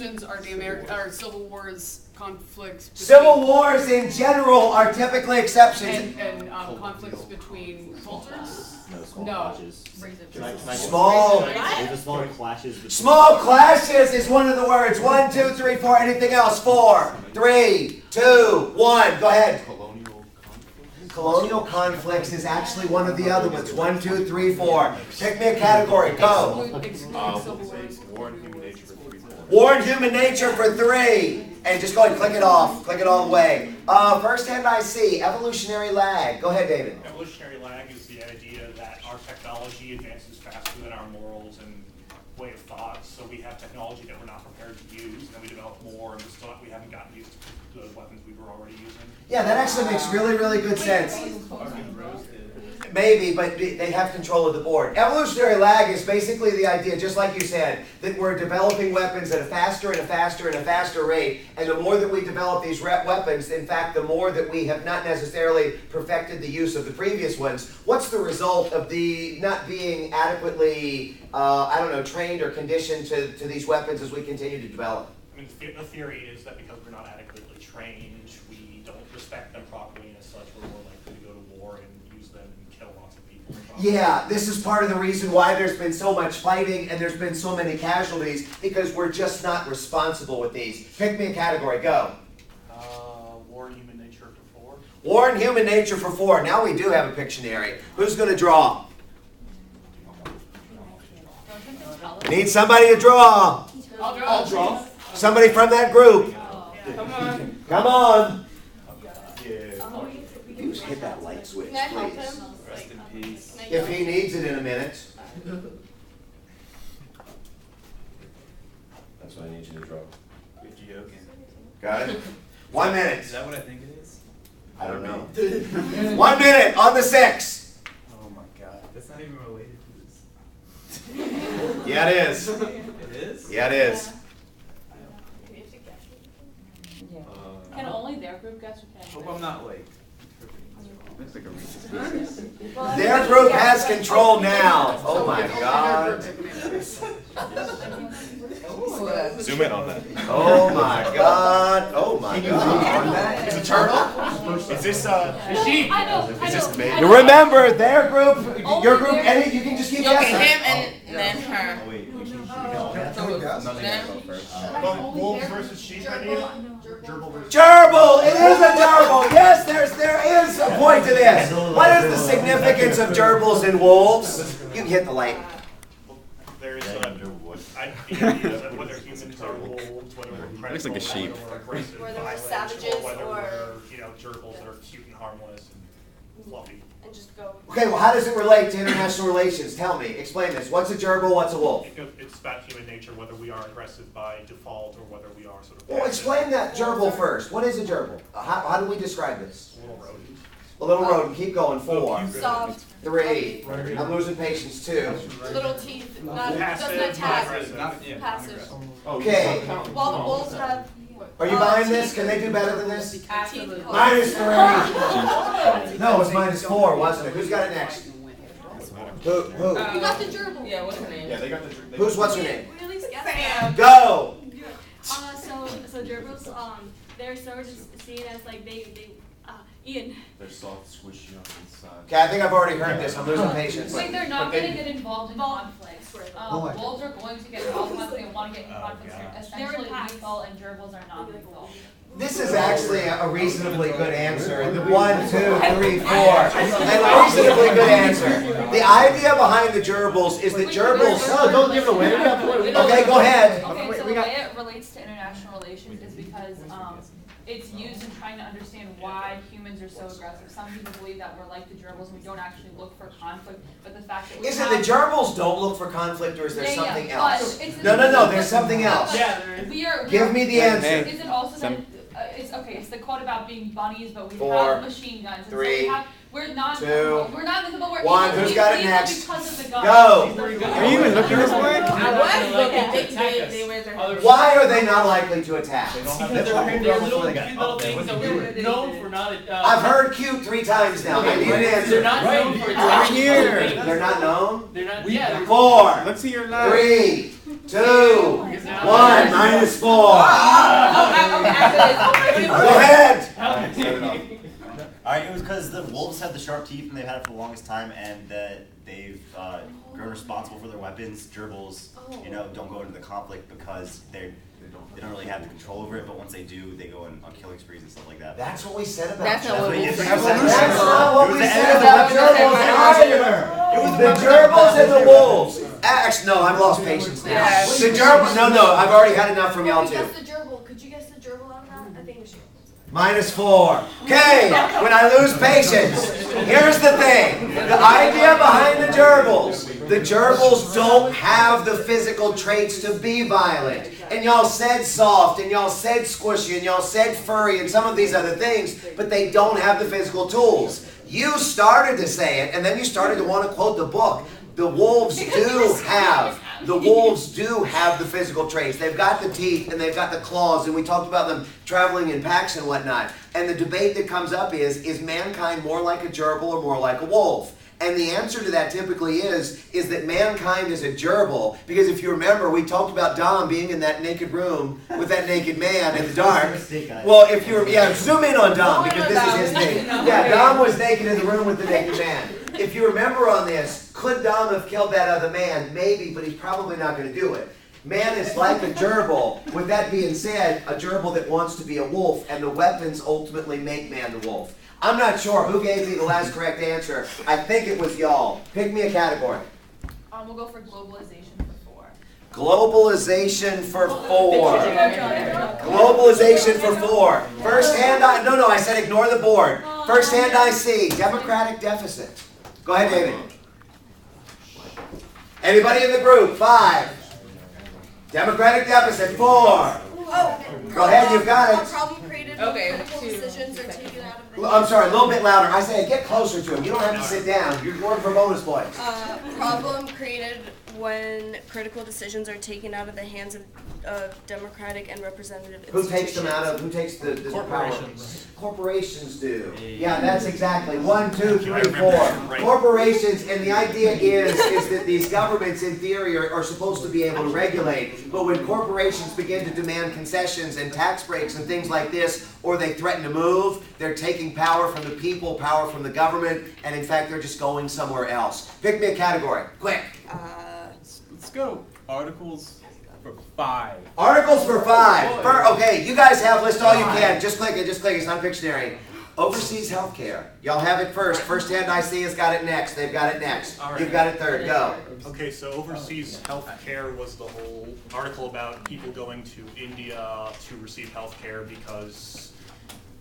exceptions are the Civil Wars, conflicts. Civil wars in general are typically exceptions. And conflicts between cultures. No. Small clashes is one of the words. 1, 2, 3, 4. Anything else? 4, 3, 2, 1. Go ahead. Colonial conflicts is actually one of the other ones. 1, 2, 3, 4. Pick me a category. Go. War and human nature for 3. And just go ahead and click it off. Click it all the way. First hand I see. Evolutionary lag. Go ahead, David. Evolutionary lag is the idea that our technology advances faster than our morals and way of thought. So we have technology that we're not prepared to use, and then we develop more, and we haven't gotten used to the weapons we were already using. Yeah, that actually makes really, really good sense. Maybe, but they have control of the board. Evolutionary lag is basically the idea, just like you said, that we're developing weapons at a faster and a faster and a faster rate. And the more that we develop these weapons, in fact, the more that we have not necessarily perfected the use of the previous ones. What's the result of the not being adequately, trained or conditioned to these weapons as we continue to develop? I mean, the theory is that because we're not adequately trained, we don't respect them properly, and as such, we're more likely to go to war and use them and kill lots of people. Yeah, this is part of the reason why there's been so much fighting and there's been so many casualties, because we're just not responsible with these. Pick me a category, go. War and human nature for 4. War and human nature for 4. Now we do have a Pictionary. Who's going to draw? Need somebody to draw. I'll draw. Somebody from that group. Come on. Come on. You just hit that light switch, Can I help please. him? Rest in peace. If he needs it in a minute. That's what I need you to draw. You're joking. Got it? 1 minute. Is that what I think it is? I don't know. 1 minute on the 6. Oh my god. That's not even related to this. Yeah, it is. It is? Yeah, it is. Can only their group guess or can Hope I'm not late. Their group has control now. Oh my God. Zoom in on that. Oh my God. Oh my God. Is it turtle? Is this I know. Is this the baby? Remember, their group, your group, any, you can just keep Okay, guessing. him and then her. Oh, wait. Wolves versus sheep, I need. Gerbil! It is a gerbil! Yes, there is a point to this. What is the significance of gerbils and wolves? You can hit the light. There is whether humans are wolves, whether we're Looks like a sheep. Whether we're savages whether or- we're gerbils that are cute and harmless and fluffy. And just go. Okay, well, how does it relate to international relations? Tell me. Explain this. What's a gerbil? What's a wolf? It's about human nature, whether we are aggressive by default or whether we are sort of. Well, explain that gerbil first. What is a gerbil? How do we describe this? Little rodent. A little rodent. Keep going. 4, Soft. 3. I'm losing patience. 2. Little teeth. Not, Passive, doesn't attack. aggressive. Passive. Okay. While the wolves have. Are you buying this? Can they do better than this? Teeth. -3. No, it's -4, wasn't it? Who's got it next? Who? You got the gerbil. Yeah, what's her name? Yeah, they got the. What's her name? We at least get Sam. Go! So gerbils, they're sort of seen as like Ian. They're soft, squishy on the inside. Okay, I think I've already heard this. I'm losing patience. Like they're not going to get involved in conflicts. Oh, I- Wolves are going to get involved in conflict and want to get in conflicts. They're essentially packs. lethal, and gerbils are not lethal. This is actually a reasonably good answer. 1, 2, 3, 4. And a reasonably good answer. The idea behind the gerbils is that gerbils. No, don't give it away. Okay, go ahead. Okay, so the way it relates to international relations is because it's used in trying to understand why humans are so aggressive. Some people believe that we're like the gerbils and we don't actually look for conflict, but the fact that we Is it the gerbils don't look for conflict, or is there something but else? it's No, there's something else. We are. Give me the answer. Is it also that it's okay? It's the quote about being bunnies, but we 4, have machine guns. And 3, we're not. 2, We're not visible. We're 1. evil. Who's We got it evil next? because of the guns. Go. Are you even looking this way? I was looking. They wear their hands. Why are they not likely to attack? They're little cute little things that we're known for not. I've heard cute 3 times now. I need an They're answer. not known for Right here. They're not known? They're not. Yeah. 4, Let's see your light. 3, 2, 1, minus 4. Go ahead. Alright, it was because the wolves have the sharp teeth and they've had it for the longest time, and that they've grown responsible for their weapons. Gerbils, don't go into the conflict because they don't really have the control over it, but once they do, they go on killing sprees and stuff like that. That's what we said about That's not what we said. That's not what we said about the gerbils either. It was the gerbils and the wolves. Actually, no, I've lost patience now. Yeah. The gerbils, no, I've already had enough from y'all too. Guess the gerbil. Could you guess the gerbil out of that? I think we should. Minus 4. Okay, when I lose patience, here's the thing. The idea behind the gerbils don't have the physical traits to be violent. And y'all said soft, and y'all said squishy, and y'all said furry, and some of these other things, but they don't have the physical tools. You started to say it, and then you started to want to quote the book. The wolves do have the physical traits. They've got the teeth and they've got the claws, and we talked about them traveling in packs and whatnot. And the debate that comes up is mankind more like a gerbil or more like a wolf? And the answer to that typically is that mankind is a gerbil, because if you remember, we talked about Dom being in that naked room with that naked man in the dark. Well, if you zoom in on Dom, because this is his thing. Yeah, Dom was naked in the room with the naked man. If you remember on this, could Dom have killed that other man? Maybe, but he's probably not going to do it. Man is like a gerbil. With that being said, a gerbil that wants to be a wolf, and the weapons ultimately make man the wolf. I'm not sure who gave me the last correct answer. I think it was y'all. Pick me a category. We'll go for globalization for 4. Globalization for 4. Globalization for 4. First hand I said ignore the board. First hand I see, democratic deficit. Go ahead, David. Anybody in the group? 5. Democratic deficit. 4. Go ahead, you've got it. A problem created when critical decisions are taken out of the I'm sorry, a little bit louder. I say get closer to him. You don't have to sit down. You're going for bonus points. problem created when critical decisions are taken out of the hands of democratic and representative institutions. Who takes them out of, who takes the Corporations. power? Corporations do. Yeah, that's exactly. 1, 2, 3, 4. Right. Corporations, and the idea is that these governments in theory are supposed to be able to regulate, but when corporations begin to demand concessions and tax breaks and things like this, or they threaten to move, they're taking power from the people, power from the government, and in fact they're just going somewhere else. Pick me a category, quick. Let's go. Articles for 5. Articles for 5. Okay, you guys have list all you can. Just click it, it's not Pictionary. Overseas healthcare. Y'all have it first. First hand I see has got it next. They've got it next. All right. You've got it third. Go. Okay, so overseas healthcare was the whole article about people going to India to receive healthcare because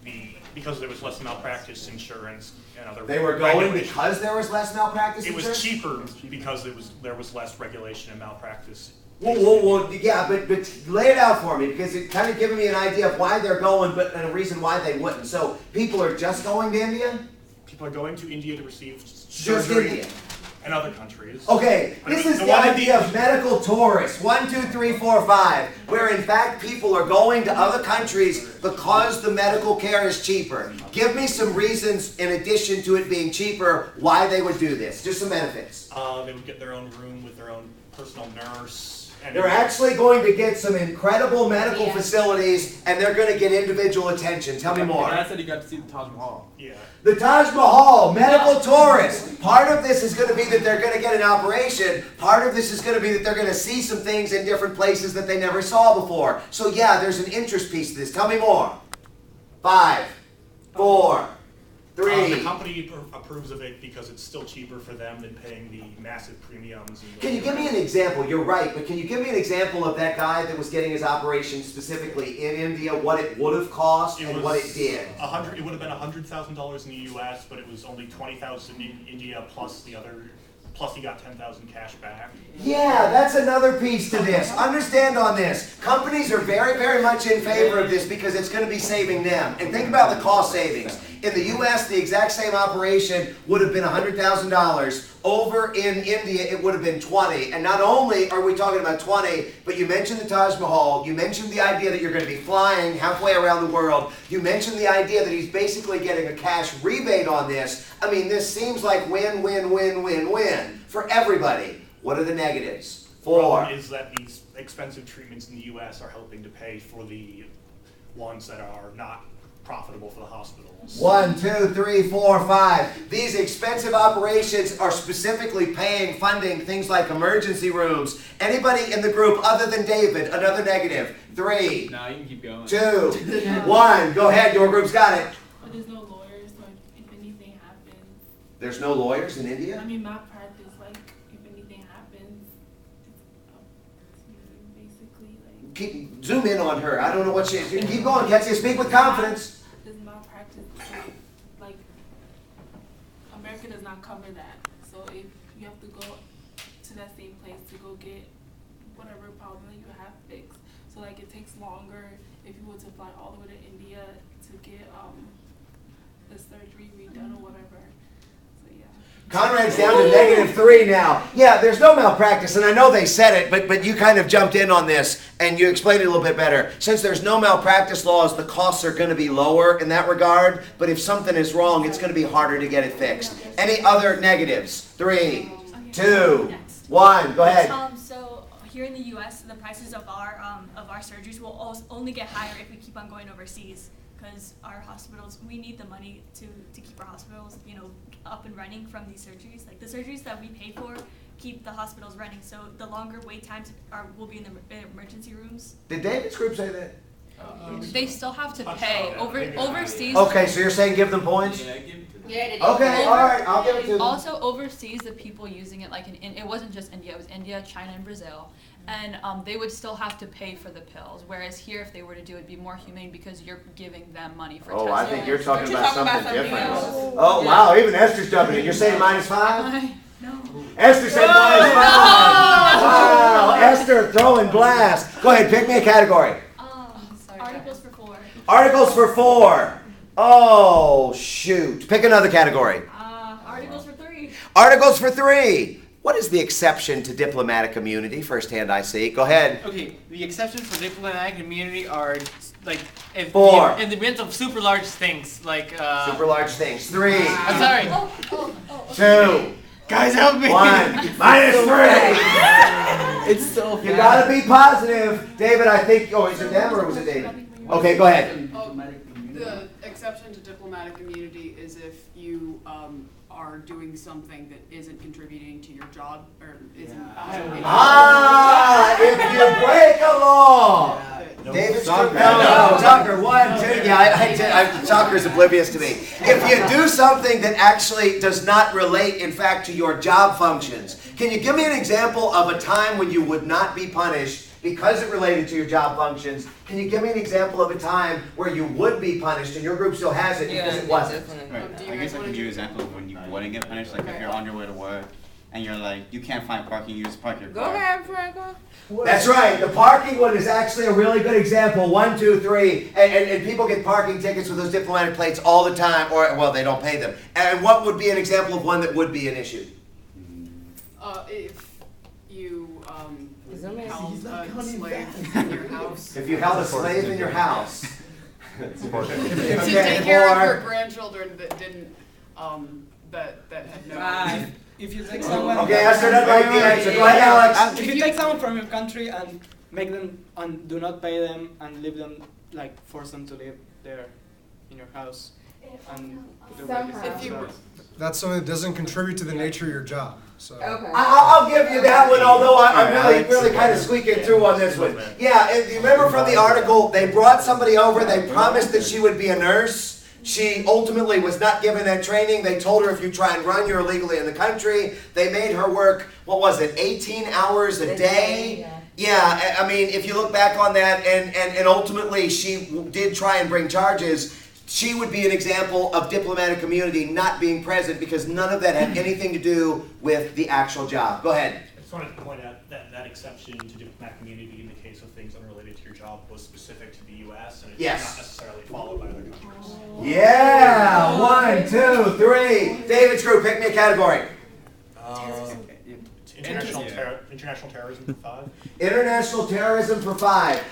there was less malpractice insurance and other They were going regulations. because there was less malpractice It was insurance? cheaper because there was less regulation and malpractice. Well, yeah, but lay it out for me, because it's kind of giving me an idea of why they're going, but and a reason why they wouldn't. So people are just going to India? People are going to India to receive Just surgery India. and other countries. Okay, I this mean, is the the one idea of medical tourists. 1, 2, 3, 4, 5, where in fact people are going to other countries because the medical care is cheaper. Give me some reasons, in addition to it being cheaper, why they would do this. Just some benefits. They would get their own room with their own personal nurse. And They're actually going to get some incredible medical facilities, and they're going to get individual attention. Tell me more. The guy said he got to see the Taj Mahal. Yeah. The Taj Mahal, medical tourists. Part of this is going to be that they're going to get an operation. Part of this is going to be that they're going to see some things in different places that they never saw before. So yeah, there's an interest piece to this. Tell me more. 5, 4, 3. The company approves of it because it's still cheaper for them than paying the massive premiums. And Can you give me an example? You're right, but can you give me an example of that guy that was getting his operation specifically in India, what it would have cost and what it did? It would have been $100,000 in the U.S., but it was only $20,000 in India plus he got $10,000 cash back. Yeah, that's another piece to this. Understand on this. Companies are very, very much in favor of this because it's going to be saving them. And think about the cost savings. In the U.S., the exact same operation would have been $100,000. Over in India, it would have been 20. And not only are we talking about 20, but you mentioned the Taj Mahal. You mentioned the idea that you're going to be flying halfway around the world. You mentioned the idea that he's basically getting a cash rebate on this. I mean, this seems like win, win, win, win, win for everybody. What are the negatives? 4. Problem is that these expensive treatments in the U.S. are helping to pay for the ones that are not profitable for the hospitals. 1, 2, 3, 4, 5. These expensive operations are specifically funding things like emergency rooms. Anybody in the group other than David, another negative. 3, No, you can keep going. 2, 1. Go ahead, your group's got it. But there's no lawyers, so if anything happens. There's no lawyers in I India? mean, malpractice, like, if anything happens, it's up to you, basically, like. Keep, zoom in on her. I don't know what she is. Keep going, Ketsia. Speak with confidence. There's malpractice, like, America does not cover that. So if you have to go to that same place to go get whatever problem that you have fixed, so like it takes longer if you were to fly all the way to India to get the surgery redone or whatever. So yeah. Conrad's down to -3 now. Yeah, there's no malpractice, and I know they said it, but you kind of jumped in on this, and you explained it a little bit better. Since there's no malpractice laws, the costs are going to be lower in that regard, but if something is wrong, it's going to be harder to get it fixed. Any other negatives? 3, 2, 1. Go ahead. So here in the U.S., the prices of our surgeries will only get higher if we keep on going overseas, because our hospitals, we need the money to keep our hospitals, up and running from these surgeries. Like the surgeries that we pay for keep the hospitals running. So the longer wait times will be in the emergency rooms. Did David's group say that? They still have to pay overseas. Okay, so you're saying give them points? Yeah, Okay, all right, I'll give it to them. Also overseas, the people using it, like it wasn't just India, it was India, China, and Brazil. And they would still have to pay for the pills. Whereas here, if they were to do it, it'd be more humane because you're giving them money for testing. Oh, I think you're talking You're about talking about something something different. else. Oh, wow, even Esther's jumping in. You're saying -5? No. Esther said -5. Wow, Esther throwing blast. Go ahead, pick me a category. Articles for 4. Articles for 4. Oh, shoot. Pick another category. Articles for 3. Articles for 3. What is the exception to diplomatic immunity? First hand I see. Go ahead. Okay, the exceptions for diplomatic immunity are like if 4. in the event of super large things, like Super large things. 3. I'm sorry. 2. Guys, help me. 1. -3. It's so You gotta be positive. David, I think, is it them or was it David? Okay, go ahead. The exception to diplomatic immunity is if you are doing something that isn't contributing to your job or isn't. If you break a law. David's Tucker. No, Tucker. 1, 2. Yeah, Tucker's oblivious to me. If you do something that actually does not relate, in fact, to your job functions, can you give me an example of a time when you would not be punished because it related to your job functions? Can you give me an example of a time where you would be punished and your group still has it because it wasn't? Right. Do you I guess guys I wanna can give you do- an example of when you wouldn't get punished. Like if you're on your way to work and you're like, you can't find parking, you just park your Go car. ahead, Franco. That's right. The parking one is actually a really good example. 1, 2, 3. And people get parking tickets with those diplomatic plates all the time, or, well, they don't pay them. And what would be an example of one that would be an issue? If you Is that man- held a slave in your house If you held a slave in your house. to Okay, take care of your 4. grandchildren that didn't that had no. If you take someone. Okay, Esther doesn't like the answer. Go ahead, Alex. If you take someone from your country and make them and do not pay them and leave them, like force them to live there in your house and do If you That's something that doesn't contribute to the nature of your job. So. Okay. I'll give you that one, although I'm really kind of squeaking through on this one. Yeah, if you remember from the article, they brought somebody over, they promised that she would be a nurse. She ultimately was not given that training. They told her if you try and run, you're illegally in the country. They made her work, 18 hours a day? Yeah, I mean, if you look back on that, and ultimately she did try and bring charges, she would be an example of diplomatic immunity not being present because none of that had anything to do with the actual job. Go ahead. I just wanted to point out that that exception to diplomatic immunity in the case of things unrelated to your job was specific to the U.S. and it's Yes. not necessarily followed by other countries. Yeah, 1, 2, 3. David's group, pick me a category. International terrorism for 5. International terrorism for 5.